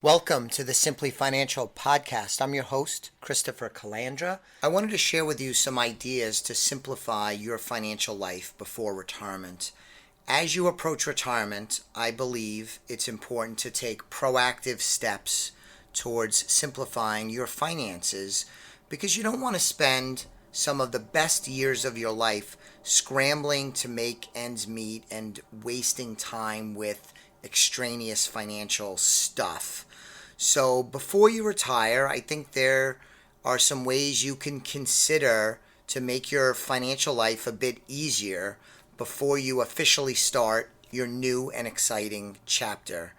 Welcome to the Simply Financial podcast. I'm your host, Christopher Calandra. I wanted to share with you some ideas to simplify your financial life before retirement. As you approach retirement, I believe it's important to take proactive steps towards simplifying your finances because you don't want to spend some of the best years of your life scrambling to make ends meet and wasting time with extraneous financial stuff. So before you retire, I think there are some ways you can consider to make your financial life a bit easier before you officially start your new and exciting chapter.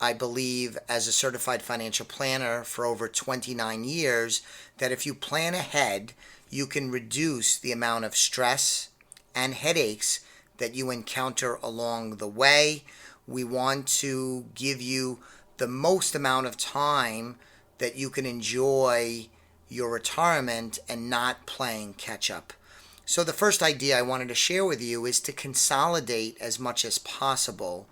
I believe, as a certified financial planner for over 29 years, that if you plan ahead, you can reduce the amount of stress and headaches that you encounter along the way. We want to give you the most amount of time that you can enjoy your retirement and not playing catch up. So the first idea I wanted to share with you is to consolidate as much as possible.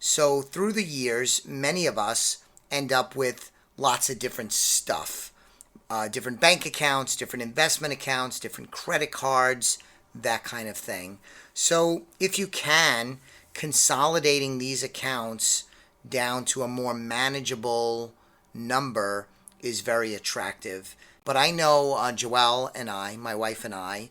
So through the years, many of us end up with lots of different stuff, different bank accounts, different investment accounts, different credit cards, that kind of thing. So if you can, consolidating these accounts down to a more manageable number is very attractive. But I know Joelle and I, my wife and I,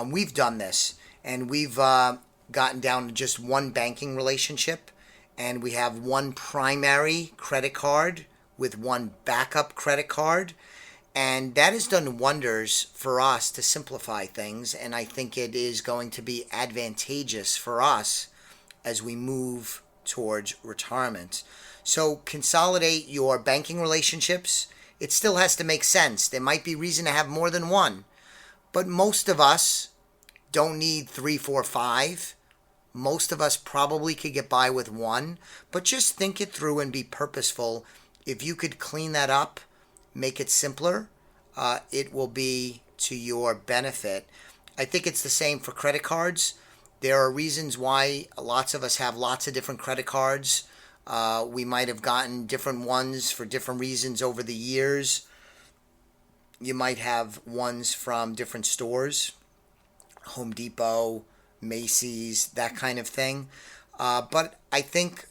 we've done this, and we've gotten down to just one banking relationship, and we have one primary credit card with one backup credit card, and that has done wonders for us to simplify things, and I think it is going to be advantageous for us as we move towards retirement. So consolidate your banking relationships. It still has to make sense. There might be reason to have more than one, but most of us don't need 3, 4, 5. Most of us probably could get by with one, but just think it through and be purposeful. If you could clean that up, make it simpler, it will be to your benefit. I think it's the same for credit cards. There are reasons why lots of us have lots of different credit cards. We might have gotten different ones for different reasons over the years. You might have ones from different stores, Home Depot, Macy's, that kind of thing. But I think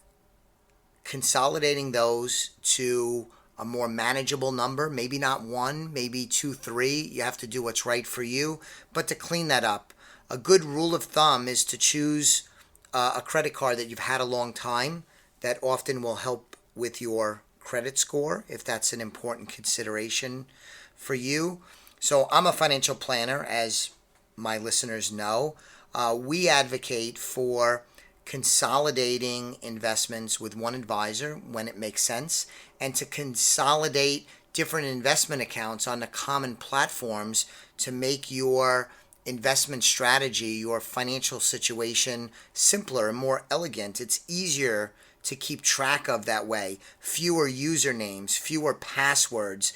consolidating those to a more manageable number, maybe not one, maybe 2, 3. You have to do what's right for you, but to clean that up. A good rule of thumb is to choose a credit card that you've had a long time. That often will help with your credit score if that's an important consideration for you. So I'm a financial planner, as my listeners know. We advocate for consolidating investments with one advisor when it makes sense, and to consolidate different investment accounts on the common platforms to make your investment strategy, your financial situation simpler and more elegant. It's easier to keep track of that way. Fewer usernames, fewer passwords,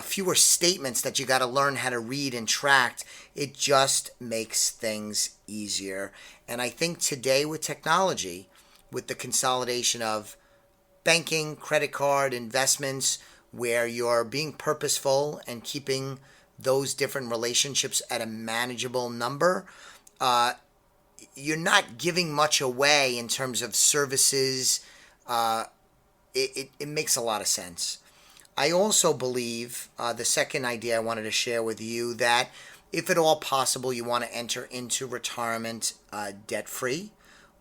fewer statements that you got to learn how to read and track. It just makes things easier. And I think today with technology, with the consolidation of banking, credit card, investments, where you're being purposeful and keeping those different relationships at a manageable number, you're not giving much away in terms of services. It makes a lot of sense. I also believe, the second idea I wanted to share with you, that if at all possible, you want to enter into retirement debt-free,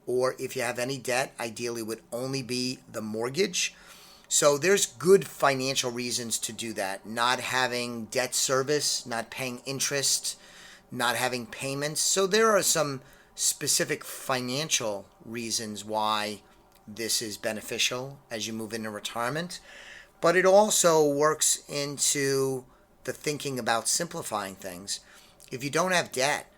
or if you have any debt, ideally would only be the mortgage. So there's good financial reasons to do that. Not having debt service, not paying interest, not having payments. So there are some specific financial reasons why this is beneficial as you move into retirement. But it also works into the thinking about simplifying things. If you don't have debt,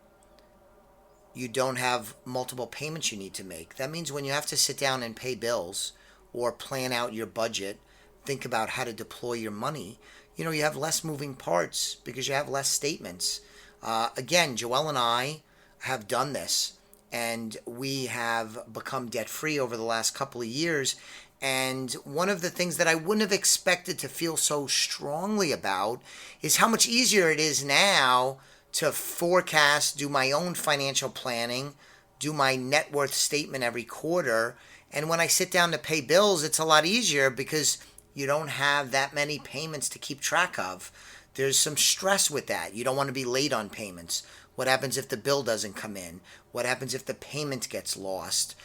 you don't have multiple payments you need to make. That means when you have to sit down and pay bills or plan out your budget, think about how to deploy your money, you have less moving parts because you have less statements. Again, Joelle and I have done this, and we have become debt free over the last couple of years. And one of the things that I wouldn't have expected to feel so strongly about is how much easier it is now to forecast, do my own financial planning, do my net worth statement every quarter. And when I sit down to pay bills, it's a lot easier because you don't have that many payments to keep track of. There's some stress with that. You don't want to be late on payments. What happens if the bill doesn't come in? What happens if the payment gets lost?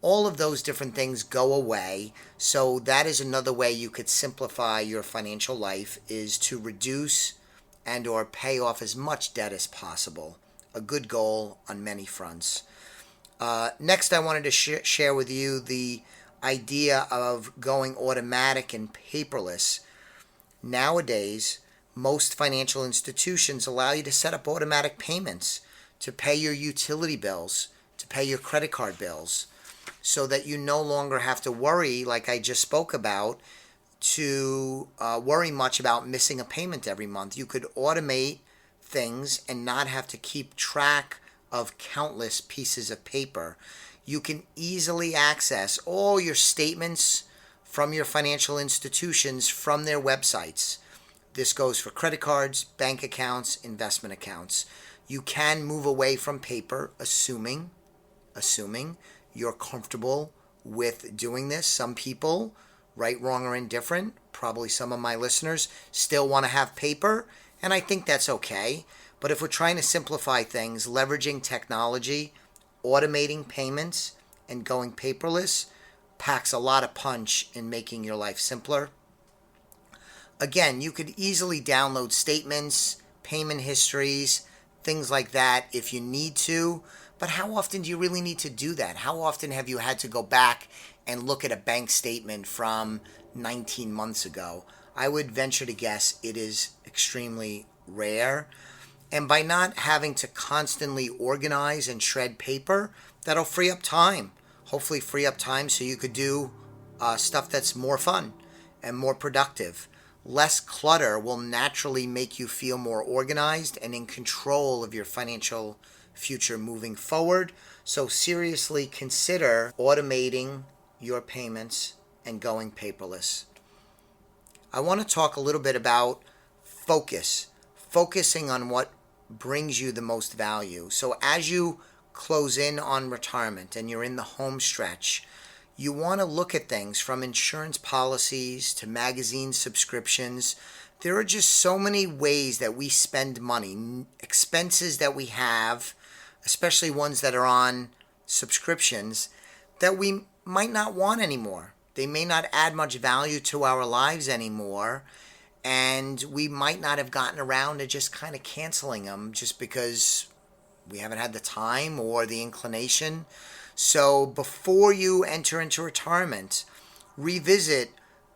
All of those different things go away. So that is another way you could simplify your financial life, is to reduce and or pay off as much debt as possible. A good goal on many fronts. Next, I wanted to share with you the idea of going automatic and paperless. Nowadays, most financial institutions allow you to set up automatic payments to pay your utility bills, to pay your credit card bills, so that you no longer have to worry, like I just spoke about, to worry much about missing a payment every month. You could automate things and not have to keep track of countless pieces of paper. You can easily access all your statements from your financial institutions from their websites. This goes for credit cards, bank accounts, investment accounts. You can move away from paper, assuming you're comfortable with doing this. Some people, right, wrong, or indifferent, probably some of my listeners, still want to have paper, and I think that's okay. But if we're trying to simplify things, leveraging technology, automating payments, and going paperless packs a lot of punch in making your life simpler. Again, you could easily download statements, payment histories, things like that if you need to. But how often do you really need to do that? How often have you had to go back and look at a bank statement from 19 months ago? I would venture to guess it is extremely rare. And by not having to constantly organize and shred paper, that'll free up time. Hopefully free up time so you could do stuff that's more fun and more productive. Less clutter will naturally make you feel more organized and in control of your financial future moving forward. So seriously consider automating your payments and going paperless. I want to talk a little bit about focusing on what brings you the most value. So as you close in on retirement and you're in the home stretch, you want to look at things from insurance policies to magazine subscriptions. There are just so many ways that we spend money, expenses that we have, especially ones that are on subscriptions, that we might not want anymore. They may not add much value to our lives anymore, and we might not have gotten around to just kind of canceling them just because we haven't had the time or the inclination. So before you enter into retirement, revisit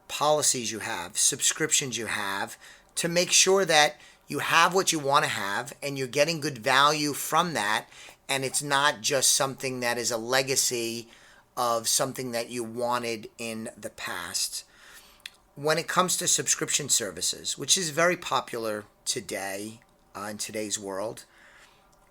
policies you have, subscriptions you have, to make sure that you have what you want to have and you're getting good value from that, and it's not just something that is a legacy of something that you wanted in the past. When it comes to subscription services, which is very popular today in today's world,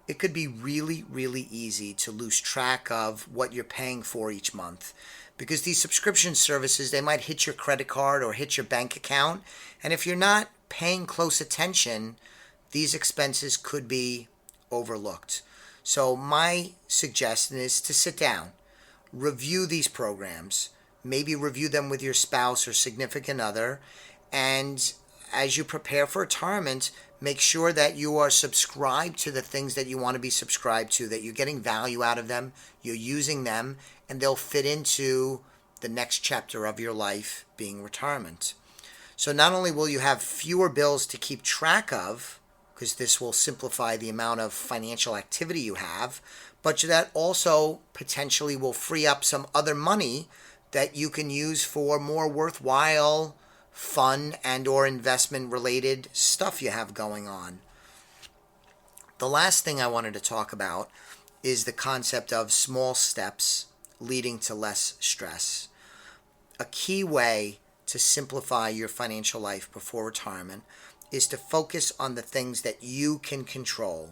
it could be really, really easy to lose track of what you're paying for each month, because these subscription services, they might hit your credit card or hit your bank account, and if you're not paying close attention, these expenses could be overlooked. So my suggestion is to sit down, review these programs, maybe review them with your spouse or significant other, and as you prepare for retirement, make sure that you are subscribed to the things that you want to be subscribed to, that you're getting value out of them, you're using them, and they'll fit into the next chapter of your life, being retirement. So not only will you have fewer bills to keep track of, because this will simplify the amount of financial activity you have, but that also potentially will free up some other money that you can use for more worthwhile fun and or investment related stuff you have going on. The last thing I wanted to talk about is the concept of small steps leading to less stress. A key way to simplify your financial life before retirement is to focus on the things that you can control,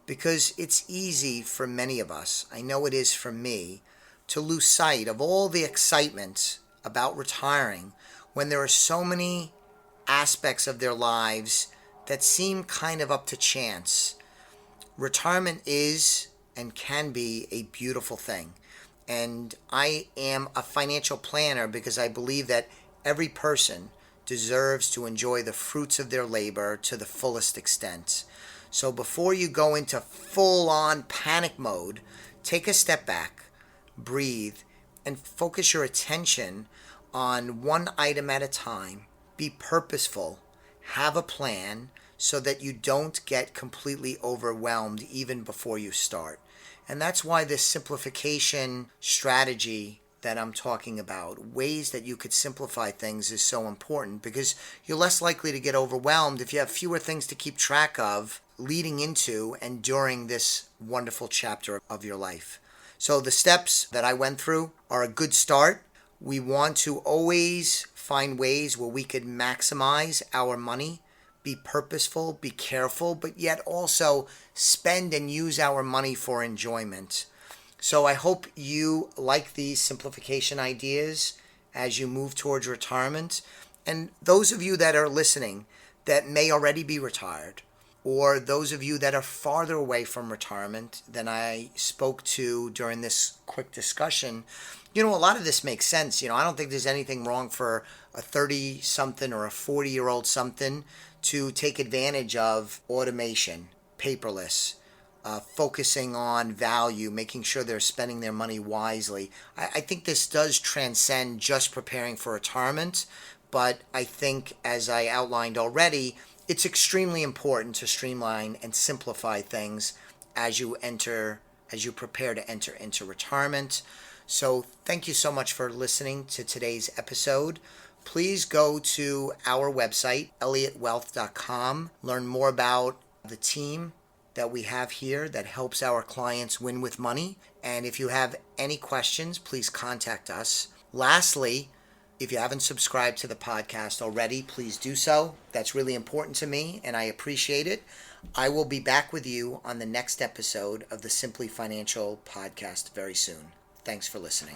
because it's easy for many of us, I know it is for me, to lose sight of all the excitement about retiring when there are so many aspects of their lives that seem kind of up to chance. Retirement is and can be a beautiful thing. And I am a financial planner because I believe that every person deserves to enjoy the fruits of their labor to the fullest extent. So before you go into full-on panic mode, take a step back, breathe, and focus your attention on one item at a time. Be purposeful, have a plan so that you don't get completely overwhelmed even before you start. And that's why this simplification strategy that I'm talking about, ways that you could simplify things, is so important, because you're less likely to get overwhelmed if you have fewer things to keep track of leading into and during this wonderful chapter of your life. So the steps that I went through are a good start. We want to always find ways where we could maximize our money, be purposeful, be careful, but yet also spend and use our money for enjoyment. So I hope you like these simplification ideas as you move towards retirement. And those of you that are listening that may already be retired, or those of you that are farther away from retirement than I spoke to during this quick discussion, a lot of this makes sense. I don't think there's anything wrong for a 30-something or a 40-year-old something to take advantage of automation, paperless, focusing on value, making sure they're spending their money wisely. I think this does transcend just preparing for retirement, but I think, as I outlined already, it's extremely important to streamline and simplify things as you prepare to enter into retirement. So thank you so much for listening to today's episode. Please go to our website, elliottwealth.com. Learn more about the team that we have here that helps our clients win with money. And if you have any questions, please contact us. Lastly, if you haven't subscribed to the podcast already, please do so. That's really important to me, and I appreciate it. I will be back with you on the next episode of the Simply Financial podcast very soon. Thanks for listening.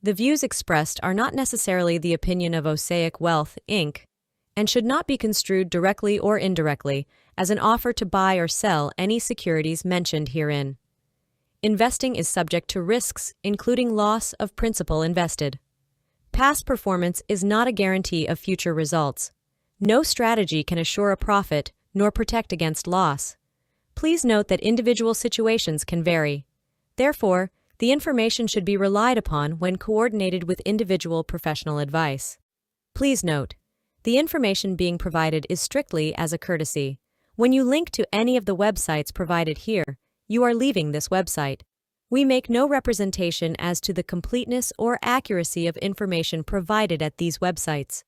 The views expressed are not necessarily the opinion of Osaic Wealth, Inc., and should not be construed directly or indirectly as an offer to buy or sell any securities mentioned herein. Investing is subject to risks, including loss of principal invested. Past performance is not a guarantee of future results. No strategy can assure a profit nor protect against loss. Please note that individual situations can vary. Therefore, the information should be relied upon when coordinated with individual professional advice. Please note, the information being provided is strictly as a courtesy. When you link to any of the websites provided here, you are leaving this website. We make no representation as to the completeness or accuracy of information provided at these websites.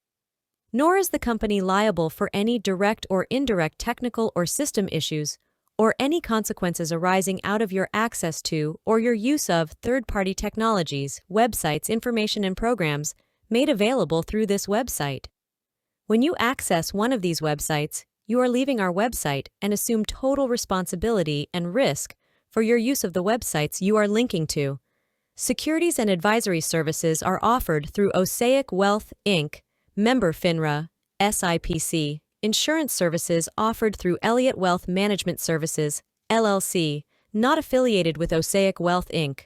Nor is the company liable for any direct or indirect technical or system issues, or any consequences arising out of your access to or your use of third-party technologies, websites, information, and programs made available through this website. When you access one of these websites, you are leaving our website and assume total responsibility and risk for your use of the websites you are linking to. Securities and advisory services are offered through Osaic Wealth, Inc., member FINRA, SIPC. Insurance services offered through Elliott Wealth Management Services, LLC, not affiliated with Osaic Wealth, Inc.